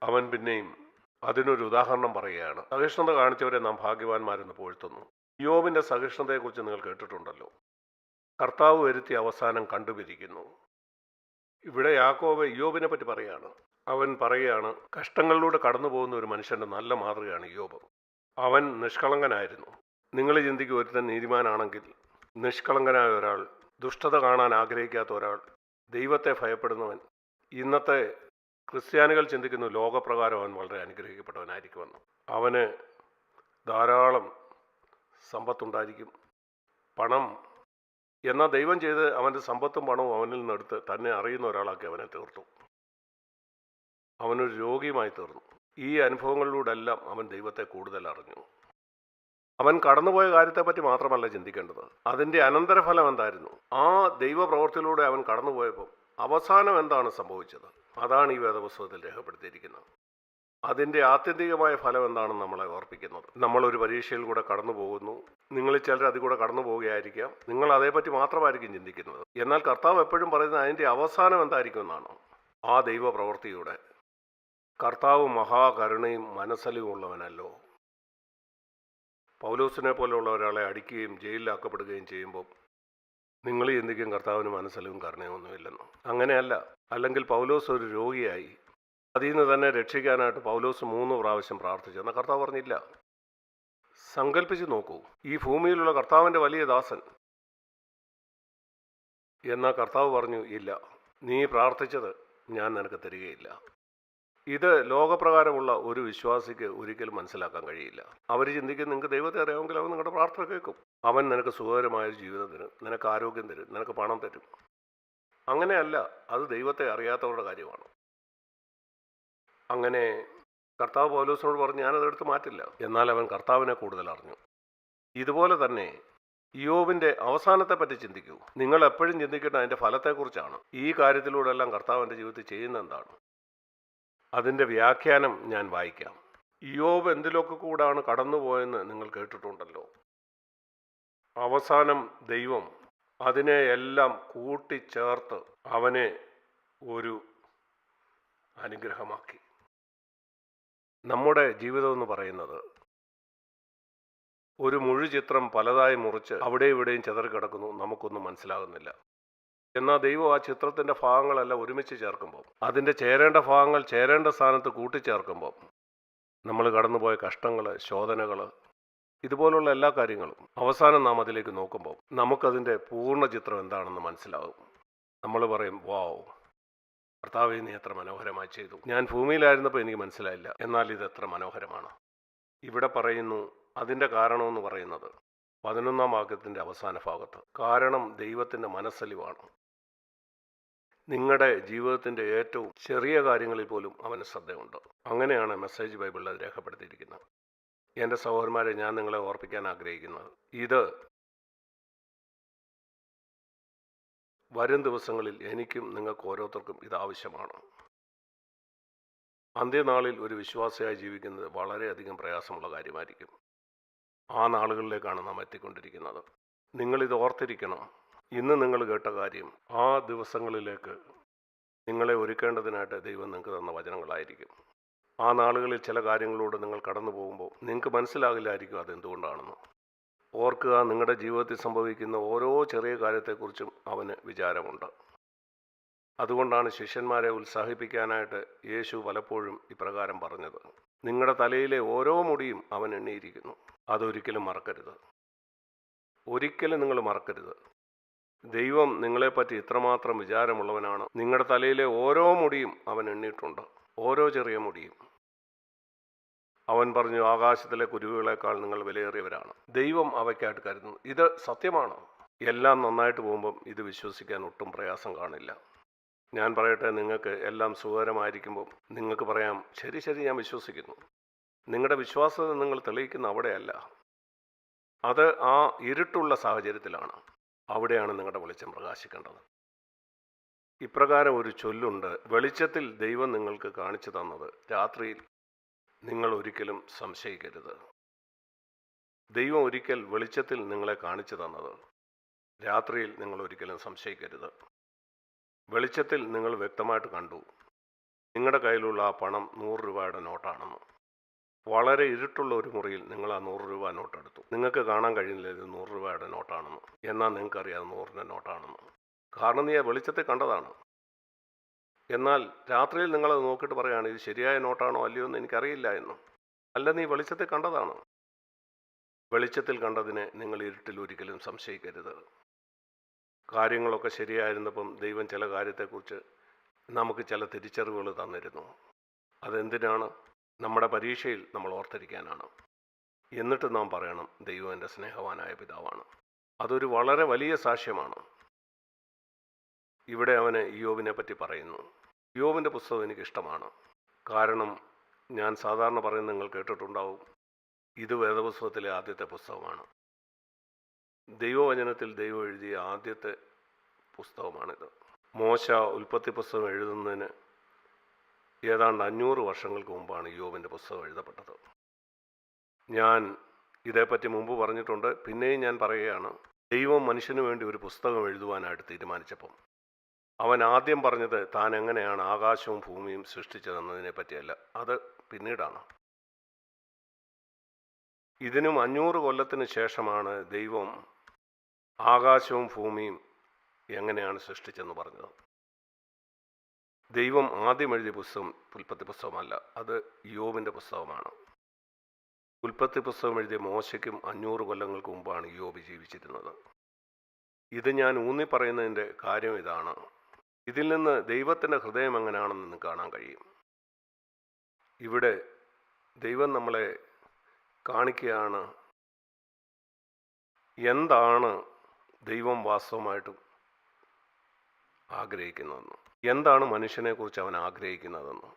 അവൻ പിന്നെയും അതിനൊരു ഉദാഹരണം പറയുകയാണ്. സഹിഷ്ണുത കാണിച്ചവരെ നാം ഭാഗ്യവാന്മാരെന്ന് പുകഴ്ത്തുന്നു. യോബിന്റെ സഹിഷ്ണുതയെക്കുറിച്ച് നിങ്ങൾ കേട്ടിട്ടുണ്ടല്ലോ. കർത്താവ് വരുത്തിയ അവസാനം കണ്ടുപിരിക്കുന്നു. ഇവിടെ യാക്കോബ് യോബിനെ പറ്റി പറയുകയാണ്. അവൻ പറയുകയാണ്, കഷ്ടങ്ങളിലൂടെ കടന്നു പോകുന്ന ഒരു മനുഷ്യന്റെ നല്ല മാതൃകയാണ് യോബ്. അവൻ നിഷ്കളങ്കനായിരുന്നു. നിങ്ങൾ ചിന്തിക്കും, ഒരുത്തൻ നീതിമാനാണെങ്കിൽ, നിഷ്കളങ്കനായ ഒരാൾ, ദുഷ്ടത കാണാൻ ആഗ്രഹിക്കാത്ത ഒരാൾ, ദൈവത്തെ ഭയപ്പെടുന്നവൻ. ഇന്നത്തെ ക്രിസ്ത്യാനികൾ ചിന്തിക്കുന്നു ലോകപ്രകാരം അവൻ വളരെ അനുഗ്രഹിക്കപ്പെട്ടവനായിരിക്കുമെന്ന്. അവന് ധാരാളം സമ്പത്തുണ്ടായിരിക്കും, പണം. എന്നാൽ ദൈവം ചെയ്ത് അവൻ്റെ സമ്പത്തും പണവും അവനിൽ നിന്നെടുത്ത് തന്നെ അറിയുന്ന ഒരാളാക്കി അവനെ തീർത്തു. അവനൊരു രോഗിയുമായി തീർന്നു. ഈ അനുഭവങ്ങളിലൂടെ എല്ലാം അവൻ ദൈവത്തെ കൂടുതൽ അറിഞ്ഞു. അവൻ കടന്നുപോയ കാര്യത്തെപ്പറ്റി മാത്രമല്ല ചിന്തിക്കേണ്ടത്, അതിൻ്റെ അനന്തരഫലം എന്തായിരുന്നു. ആ ദൈവപ്രവൃത്തിയിലൂടെ അവൻ കടന്നുപോയപ്പോൾ അവസാനം എന്താണ് സംഭവിച്ചത്, അതാണ് ഈ വേദപുസ്തകത്തിൽ രേഖപ്പെടുത്തിയിരിക്കുന്നത്. അതിൻ്റെ ആത്യന്തികമായ ഫലം എന്താണെന്ന് നമ്മളെ ഓർപ്പിക്കുന്നത്. നമ്മളൊരു പരീക്ഷയിൽ കൂടെ കടന്നു പോകുന്നു. നിങ്ങളിൽ ചിലർ അതിൽ കൂടെ കടന്നു പോവുകയായിരിക്കാം. നിങ്ങൾ അതേപ്പറ്റി മാത്രമായിരിക്കും ചിന്തിക്കുന്നത്. എന്നാൽ കർത്താവ് എപ്പോഴും പറയുന്നത് അതിൻ്റെ അവസാനം എന്തായിരിക്കും എന്നാണ്. ആ ദൈവപ്രവൃത്തിയുടെ കർത്താവ് മഹാകരുണയും മനസ്സലിവും ഉള്ളവനല്ലോ. പൗലോസിനെ പോലെയുള്ള ഒരാളെ അടിക്കുകയും ജയിലിലാക്കപ്പെടുകയും ചെയ്യുമ്പോൾ നിങ്ങൾ ചിന്തിക്കും കർത്താവിന് മനസ്സലിവും കരുണയൊന്നുമില്ലെന്ന്. അങ്ങനെയല്ല. അല്ലെങ്കിൽ പൗലോസ് ഒരു രോഗിയായി, അതിൽ നിന്ന് തന്നെ രക്ഷിക്കാനായിട്ട് പൗലോസ് 3 പ്രാവശ്യം പ്രാർത്ഥിച്ചു. എന്നാൽ കർത്താവ് പറഞ്ഞില്ല. സങ്കല്പിച്ച് നോക്കൂ, ഈ ഭൂമിയിലുള്ള കർത്താവിൻ്റെ വലിയ ദാസൻ. എന്നാൽ കർത്താവ് പറഞ്ഞു, ഇല്ല, നീ പ്രാർത്ഥിച്ചത് ഞാൻ നിനക്ക് തരികയില്ല. ഇത് ലോകപ്രകാരമുള്ള ഒരു വിശ്വാസിക്ക് ഒരിക്കലും മനസ്സിലാക്കാൻ കഴിയില്ല. അവർ ചിന്തിക്കും, നിങ്ങൾക്ക് ദൈവത്തെ അറിയാമെങ്കിൽ അവൻ നിങ്ങളുടെ പ്രാർത്ഥന കേൾക്കും. അവൻ നിനക്ക് സുഖകരമായൊരു ജീവിതം തരും, നിനക്ക് ആരോഗ്യം തരും, നിനക്ക് പണം തരും. അങ്ങനെയല്ല. അത് ദൈവത്തെ അറിയാത്തവരുടെ കാര്യമാണ്. അങ്ങനെ കർത്താവ് പൗലോസിനോട് പറഞ്ഞു, ഞാനതെടുത്ത് മാറ്റില്ല. എന്നാൽ അവൻ കർത്താവിനെ കൂടുതൽ അറിഞ്ഞു. ഇതുപോലെ തന്നെ യോബിൻ്റെ അവസാനത്തെ പറ്റി ചിന്തിക്കൂ. നിങ്ങൾ എപ്പോഴും ചിന്തിക്കേണ്ട അതിൻ്റെ ഫലത്തെക്കുറിച്ചാണ്. ഈ കാര്യത്തിലൂടെ എല്ലാം കർത്താവിൻ്റെ ജീവിതത്തിൽ ചെയ്യുന്ന എന്താണ്, അതിൻ്റെ വ്യാഖ്യാനം ഞാൻ വായിക്കാം. യോബ് എന്തിലൊക്കെ കൂടാണ് കടന്നുപോയെന്ന് നിങ്ങൾ കേട്ടിട്ടുണ്ടല്ലോ. അവസാനം ദൈവം അതിനെ എല്ലാം കൂട്ടിച്ചേർത്ത് അവനെ ഒരു അനുഗ്രഹമാക്കി. നമ്മുടെ ജീവിതം എന്ന് പറയുന്നത് ഒരു മുഴുചിത്രം പലതായി മുറിച്ച് അവിടെ ഇവിടെയും ചിതറിക്കിടക്കുന്നു, നമുക്കൊന്നും മനസ്സിലാകുന്നില്ല. എന്നാൽ ദൈവം ആ ചിത്രത്തിൻ്റെ ഭാഗങ്ങളെല്ലാം ഒരുമിച്ച് ചേർക്കുമ്പോൾ, അതിൻ്റെ ചേരേണ്ട ഭാഗങ്ങൾ ചേരേണ്ട സ്ഥാനത്ത് കൂട്ടിച്ചേർക്കുമ്പോൾ, നമ്മൾ കടന്നുപോയ കഷ്ടങ്ങൾ, ശോധനകൾ, ഇതുപോലുള്ള എല്ലാ കാര്യങ്ങളും അവസാനം നാം അതിലേക്ക് നോക്കുമ്പോൾ നമുക്കതിൻ്റെ പൂർണ്ണ ചിത്രം എന്താണെന്ന് മനസ്സിലാകും. നമ്മൾ പറയും, വാവ്, കർത്താവേ നീ എത്ര മനോഹരമായി ചെയ്തു. ഞാൻ ഭൂമിയിലായിരുന്നപ്പോൾ എനിക്ക് മനസ്സിലായില്ല, എന്നാൽ ഇത് എത്ര മനോഹരമാണ്. ഇവിടെ പറയുന്നു അതിൻ്റെ കാരണമെന്ന് പറയുന്നത് 11-ാം വാക്യത്തിൻ്റെ അവസാന ഭാഗത്ത്, കാരണം ദൈവത്തിൻ്റെ മനസ്സലിവാണ്. നിങ്ങളുടെ ജീവിതത്തിൻ്റെ ഏറ്റവും ചെറിയ കാര്യങ്ങളിൽ പോലും അവന് ശ്രദ്ധയുണ്ട്. അങ്ങനെയാണ് മെസ്സേജ് ബൈബിളിൽ അത് രേഖപ്പെടുത്തിയിരിക്കുന്നത്. എൻ്റെ സഹോദരന്മാരെ, ഞാൻ നിങ്ങളെ ഓർപ്പിക്കാൻ ആഗ്രഹിക്കുന്നത്, ഇത് വരും ദിവസങ്ങളിൽ എനിക്കും നിങ്ങൾക്ക് ഓരോരുത്തർക്കും ഇത് ആവശ്യമാണ്. അന്ത്യനാളിൽ ഒരു വിശ്വാസിയായി ജീവിക്കുന്നത് വളരെയധികം പ്രയാസമുള്ള കാര്യമായിരിക്കും. ആ നാളുകളിലേക്കാണ് നാം എത്തിക്കൊണ്ടിരിക്കുന്നത്. നിങ്ങളിത് ഓർത്തിരിക്കണം. ഇന്ന് നിങ്ങൾ കേട്ട കാര്യം ആ ദിവസങ്ങളിലേക്ക് നിങ്ങളെ ഒരുക്കേണ്ടതിനായിട്ട് ദൈവം നിങ്ങൾക്ക് തന്ന വചനങ്ങളായിരിക്കും. ആ നാളുകളിൽ ചില കാര്യങ്ങളിലൂടെ നിങ്ങൾ കടന്നു പോകുമ്പോൾ നിങ്ങൾക്ക് മനസ്സിലാകില്ലായിരിക്കും അതെന്തുകൊണ്ടാണെന്ന്. ഓർക്കുക, നിങ്ങളുടെ ജീവിതത്തിൽ സംഭവിക്കുന്ന ഓരോ ചെറിയ കാര്യത്തെക്കുറിച്ചും അവന് വിചാരമുണ്ട്. അതുകൊണ്ടാണ് ശിഷ്യന്മാരെ ഉത്സാഹിപ്പിക്കാനായിട്ട് യേശു പലപ്പോഴും ഇപ്രകാരം പറഞ്ഞത്, നിങ്ങളുടെ തലയിലെ ഓരോ മുടിയും അവൻ എണ്ണിയിരിക്കുന്നു. അതൊരിക്കലും മറക്കരുത്. ഒരിക്കലും നിങ്ങൾ മറക്കരുത്. ദൈവം നിങ്ങളെപ്പറ്റി ഇത്രമാത്രം വിചാരമുള്ളവനാണ്. നിങ്ങളുടെ തലയിലെ ഓരോ മുടിയും അവൻ എണ്ണിയിട്ടുണ്ട്, ഓരോ ചെറിയ മുടിയും. അവൻ പറഞ്ഞു, ആകാശത്തിലെ കുരുവികളെക്കാൾ നിങ്ങൾ വിലയേറിയവരാണ്. ദൈവം അവയ്ക്കായിട്ട് കരുതുന്നു. ഇത് സത്യമാണ്. എല്ലാം നന്നായിട്ട് പോകുമ്പം ഇത് വിശ്വസിക്കാൻ ഒട്ടും പ്രയാസം കാണില്ല. ഞാൻ പറയട്ടെ, നിങ്ങൾക്ക് എല്ലാം സുഖകരമായിരിക്കുമ്പോൾ നിങ്ങൾക്ക് പറയാം, ശരി ശരി, ഞാൻ വിശ്വസിക്കുന്നു. നിങ്ങളുടെ വിശ്വാസത നിങ്ങൾ തെളിയിക്കുന്ന അവിടെയല്ല, അത് ആ ഇരുട്ടുള്ള സാഹചര്യത്തിലാണ്. അവിടെയാണ് നിങ്ങളുടെ വെളിച്ചം പ്രകാശിക്കേണ്ടത്. ഇപ്രകാരം ഒരു ചൊല്ലുണ്ട്, വെളിച്ചത്തിൽ ദൈവം നിങ്ങൾക്ക് കാണിച്ചു തന്നത് രാത്രിയിൽ നിങ്ങൾ ഒരിക്കലും സംശയിക്കരുത്. ദൈവം ഒരിക്കൽ വെളിച്ചത്തിൽ നിങ്ങളെ കാണിച്ചു തന്നത് രാത്രിയിൽ നിങ്ങൾ ഒരിക്കലും സംശയിക്കരുത്. വെളിച്ചത്തിൽ നിങ്ങൾ വ്യക്തമായിട്ട് കണ്ടു, നിങ്ങളുടെ കയ്യിലുള്ള ആ പണം 100 രൂപയുടെ നോട്ടാണെന്ന്. വളരെ ഇരുട്ടുള്ള ഒരു മുറിയിൽ നിങ്ങൾ ആ 100 രൂപ നോട്ട് എടുത്തു. നിങ്ങൾക്ക് കാണാൻ കഴിയുന്നില്ല ഇത് 100 രൂപയുടെ നോട്ടാണെന്ന്. എന്നാൽ നിങ്ങൾക്കറിയാം 100ൻ്റെ നോട്ടാണെന്ന്. കാരണം നീ ആ വെളിച്ചത്തെ കണ്ടതാണ്. എന്നാൽ രാത്രിയിൽ നിങ്ങളത് നോക്കിയിട്ട് പറയുകയാണ് ഇത് ശരിയായ നോട്ടാണോ അല്ലയോ എന്ന് എനിക്കറിയില്ല എന്ന്. അല്ല, നീ വെളിച്ചത്തെ കണ്ടതാണ്. വെളിച്ചത്തിൽ കണ്ടതിനെ നിങ്ങൾ ഇരുട്ടിൽ ഒരിക്കലും സംശയിക്കരുത്. കാര്യങ്ങളൊക്കെ ശരിയായിരുന്നപ്പം ദൈവം ചില കാര്യത്തെക്കുറിച്ച് നമുക്ക് ചില തിരിച്ചറിവുകൾ തന്നിരുന്നു. അതെന്തിനാണ്? നമ്മുടെ പരീക്ഷയിൽ നമ്മൾ ഓർത്തിരിക്കാനാണ്. എന്നിട്ട് നാം പറയണം ദൈവം എൻ്റെ സ്നേഹവാനായ പിതാവാണ്. അതൊരു വളരെ വലിയ സാക്ഷ്യമാണ്. ഇവിടെ അവന് ഇയ്യോബിനെ പറ്റി പറയുന്നു. ഇയ്യോബിൻ്റെ പുസ്തകം എനിക്കിഷ്ടമാണ്. കാരണം ഞാൻ സാധാരണ പറയുന്നത് നിങ്ങൾ കേട്ടിട്ടുണ്ടാവും, ഇത് വേദപുസ്തകത്തിലെ ആദ്യത്തെ പുസ്തകമാണ്. ദൈവവചനത്തിൽ ദൈവം എഴുതിയ ആദ്യത്തെ പുസ്തകമാണിത്. മോശ ഉൽപ്പത്തി പുസ്തകം എഴുതുന്നതിന് ഏതാണ്ട് 500 വർഷങ്ങൾക്ക് മുമ്പാണ് ഇയ്യോബിൻ്റെ പുസ്തകം എഴുതപ്പെട്ടത്. ഞാൻ ഇതേപ്പറ്റി മുമ്പ് പറഞ്ഞിട്ടുണ്ട്, പിന്നെയും ഞാൻ പറയുകയാണ്. ദൈവം മനുഷ്യന് വേണ്ടി ഒരു പുസ്തകം എഴുതുവാനായിട്ട് തീരുമാനിച്ചപ്പം അവൻ ആദ്യം പറഞ്ഞത് താൻ എങ്ങനെയാണ് ആകാശവും ഭൂമിയും സൃഷ്ടിച്ചതെന്നതിനെ പറ്റിയല്ല, അത് പിന്നീടാണ്. ഇതിനും 500 കൊല്ലത്തിന് ശേഷമാണ് ദൈവം ആകാശവും ഭൂമിയും എങ്ങനെയാണ് സൃഷ്ടിച്ചെന്ന് പറഞ്ഞത്. ദൈവം ആദ്യം എഴുതിയ പുസ്തകം ഉൽപ്പത്തി പുസ്തകമല്ല, അത് ഇയ്യോബിൻ്റെ പുസ്തകമാണ്. ഉൽപ്പത്തി പുസ്തകം എഴുതിയ മോശയ്ക്കും 500 കൊല്ലങ്ങൾക്ക് മുമ്പാണ് ഇയ്യോബ് ജീവിച്ചിരുന്നത്. ഇത് ഞാൻ ഊന്നി പറയുന്നതിൻ്റെ കാര്യം ഇതാണ്. ഇതിൽ നിന്ന് ദൈവത്തിൻ്റെ ഹൃദയം എങ്ങനെയാണെന്ന് കാണാൻ കഴിയും. ഇവിടെ ദൈവം നമ്മളെ കാണിക്കുകയാണ് എന്താണ് ദൈവം വാസ്തവമായിട്ടും ആഗ്രഹിക്കുന്നതെന്ന്, എന്താണ് മനുഷ്യനെക്കുറിച്ച് അവൻ ആഗ്രഹിക്കുന്നതെന്ന്.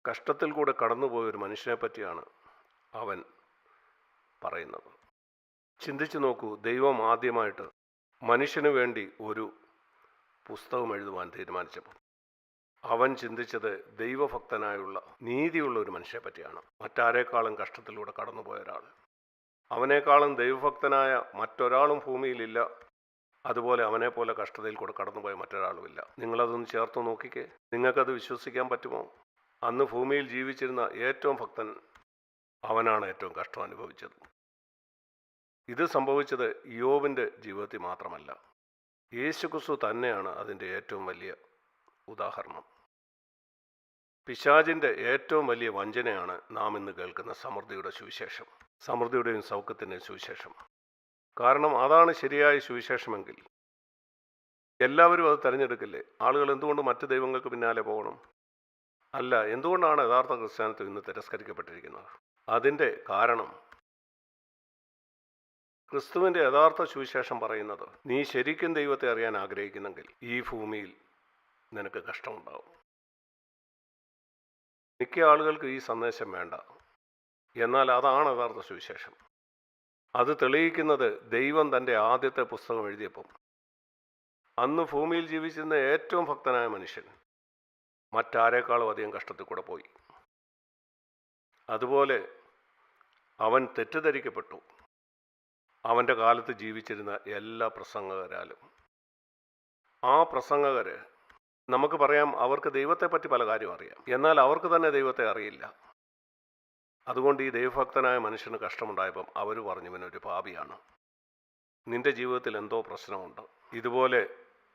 കഷ്ടത്തിൽ കൂടെ കടന്നുപോയൊരു മനുഷ്യനെ പറ്റിയാണ് അവൻ പറയുന്നത്. ചിന്തിച്ചു നോക്കൂ, ദൈവം ആദ്യമായിട്ട് മനുഷ്യന് വേണ്ടി ഒരു പുസ്തകം എഴുതുവാൻ തീരുമാനിച്ചപ്പോൾ അവൻ ചിന്തിച്ചത് ദൈവഭക്തനായുള്ള നീതിയുള്ള ഒരു മനുഷ്യനെ പറ്റിയാണ്. മറ്റാരേക്കാളും കഷ്ടത്തിലൂടെ കടന്നുപോയ ഒരാൾ. അവനേക്കാളും ദൈവഭക്തനായ മറ്റൊരാളും ഭൂമിയിലില്ല. അതുപോലെ അവനെപ്പോലെ കഷ്ടതയിൽ കൂടെ കടന്നുപോയ മറ്റൊരാളുമില്ല. നിങ്ങളതൊന്ന് ചേർത്ത് നോക്കിക്കേ. നിങ്ങൾക്കത് വിശ്വസിക്കാൻ പറ്റുമോ? അന്ന് ഭൂമിയിൽ ജീവിച്ചിരുന്ന ഏറ്റവും ഭക്തൻ അവനാണ് ഏറ്റവും കഷ്ടം അനുഭവിച്ചത്. ഇത് സംഭവിച്ചത് ഇയ്യോബിൻ്റെ ജീവിതത്തിൽ മാത്രമല്ല, യേശുക്രിസ്തു തന്നെയാണ് അതിൻ്റെ ഏറ്റവും വലിയ ഉദാഹരണം. പിശാചിൻ്റെ ഏറ്റവും വലിയ വഞ്ചനയാണ് നാം ഇന്ന് കേൾക്കുന്ന സമൃദ്ധിയുടെ സുവിശേഷം, സമൃദ്ധിയുടെയും സൗഖ്യത്തിൻ്റെയും സുവിശേഷം. കാരണം അതാണ് ശരിയായ സുവിശേഷമെങ്കിൽ എല്ലാവരും അത് തിരഞ്ഞെടുക്കില്ലേ? ആളുകൾ എന്തുകൊണ്ട് മറ്റ് ദൈവങ്ങൾക്ക് പിന്നാലെ പോകണം? അല്ല, എന്തുകൊണ്ടാണ് യഥാർത്ഥ ക്രിസ്ത്യാനിത്വം ഇന്ന് തിരസ്കരിക്കപ്പെട്ടിരിക്കുന്നത്? അതിൻ്റെ കാരണം ക്രിസ്തുവിൻ്റെ യഥാർത്ഥ സുവിശേഷം പറയുന്നത് നീ ശരിക്കും ദൈവത്തെ അറിയാൻ ആഗ്രഹിക്കുന്നെങ്കിൽ ഈ ഭൂമിയിൽ നിനക്ക് കഷ്ടമുണ്ടാവും. മിക്ക ആളുകൾക്ക് ഈ സന്ദേശം വേണ്ട. എന്നാൽ അതാണ് യഥാർത്ഥ സുവിശേഷം. അത് തെളിയിക്കുന്നത് ദൈവം തൻ്റെ ആദ്യത്തെ പുസ്തകം എഴുതിയപ്പം അന്ന് ഭൂമിയിൽ ജീവിച്ചിരുന്ന ഏറ്റവും ഭക്തനായ മനുഷ്യൻ മറ്റാരേക്കാളും അധികം കഷ്ടത്തിൽ കൂടെ പോയി. അതുപോലെ അവൻ തെറ്റിദ്ധരിക്കപ്പെട്ടു അവൻ്റെ കാലത്ത് ജീവിച്ചിരുന്ന എല്ലാ പ്രസംഗകരാലും. ആ പ്രസംഗകർ നമുക്ക് പറയാം അവർക്ക് ദൈവത്തെപ്പറ്റി പല കാര്യം അറിയാം, എന്നാൽ അവർക്ക് തന്നെ ദൈവത്തെ അറിയില്ല. അതുകൊണ്ട് ഈ ദൈവഭക്തനായ മനുഷ്യന് കഷ്ടമുണ്ടായപ്പം അവർ പറഞ്ഞു ഇവനൊരു പാപിയാണ്, നിന്റെ ജീവിതത്തിൽ എന്തോ പ്രശ്നമുണ്ട്. ഇതുപോലെ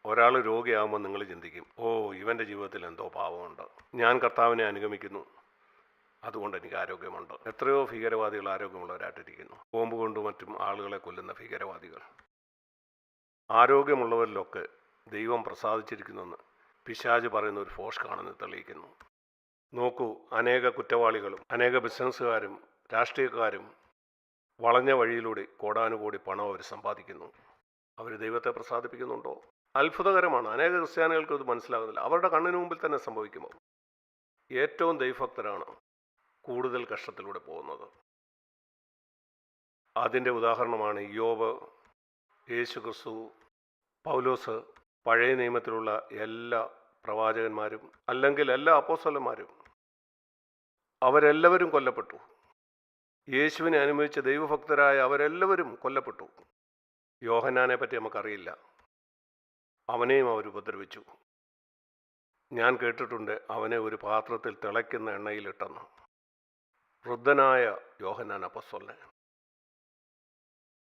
ഒരാൾ രോഗിയാകുമ്പോൾ നിങ്ങൾ ചിന്തിക്കും, ഓ ഇവൻ്റെ ജീവിതത്തിൽ എന്തോ പാവമുണ്ട്, ഞാൻ കർത്താവിനെ അനുഗമിക്കുന്നു അതുകൊണ്ട് എനിക്ക് ആരോഗ്യമുണ്ട്. എത്രയോ ഭീകരവാദികൾ ആരോഗ്യമുള്ളവരായിട്ടിരിക്കുന്നു, ബോംബ് കൊണ്ടും മറ്റും ആളുകളെ കൊല്ലുന്ന ഭീകരവാദികൾ. ആരോഗ്യമുള്ളവരിലൊക്കെ ദൈവം പ്രസാദിച്ചിരിക്കുന്നെന്ന് പിശാച് പറയുന്ന ഒരു ഫോഷ് കാണുന്നത് തെളിയിക്കുന്നു. നോക്കൂ, അനേക കുറ്റവാളികളും അനേക ബിസിനസ്സുകാരും രാഷ്ട്രീയക്കാരും വളഞ്ഞ വഴിയിലൂടെ കോടാനുകോടി പണം അവർ സമ്പാദിക്കുന്നു. അവർ ദൈവത്തെ പ്രസാദിപ്പിക്കുന്നുണ്ടോ? അത്ഭുതകരമാണ്. അനേക ക്രിസ്ത്യാനികൾക്ക് ഇത് മനസ്സിലാകുന്നില്ല. അവരുടെ കണ്ണിന് മുമ്പിൽ തന്നെ സംഭവിക്കുമ്പോൾ ഏറ്റവും ദൈവഭക്തരാണ് കൂടുതൽ കഷ്ടത്തിലൂടെ പോകുന്നത്. അതിൻ്റെ ഉദാഹരണമാണ് ഇയ്യോബ്, യേശുക്രിസ്തു, പൗലോസ്, പഴയ നിയമത്തിലുള്ള എല്ലാ പ്രവാചകന്മാരും അല്ലെങ്കിൽ എല്ലാ അപ്പോസ്തലന്മാരും. അവരെല്ലാവരും കൊല്ലപ്പെട്ടു. യേശുവിനെ അനുഭവിച്ച ദൈവഭക്തരായ അവരെല്ലാവരും കൊല്ലപ്പെട്ടു. യോഹന്നാനെ പറ്റി നമുക്കറിയില്ല, അവനെയും അവർ ഉപദ്രവിച്ചു. ഞാൻ കേട്ടിട്ടുണ്ട് അവനെ ഒരു പാത്രത്തിൽ തിളയ്ക്കുന്ന എണ്ണയിലിട്ടെന്ന്. വൃദ്ധനായ യോഹന്നാൻ അപ്പോസ്തലനെ.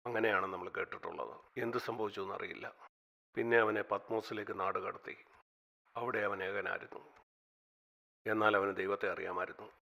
അങ്ങനെയാണ് നമ്മൾ കേട്ടിട്ടുള്ളത്. എന്ത് സംഭവിച്ചു എന്നറിയില്ല. പിന്നെ അവനെ പത്മോസിലേക്ക് നാട് കടത്തി. അവിടെ അവൻ ഏകനായിരുന്നു. എന്നാൽ അവന് ദൈവത്തെ അറിയാമായിരുന്നു.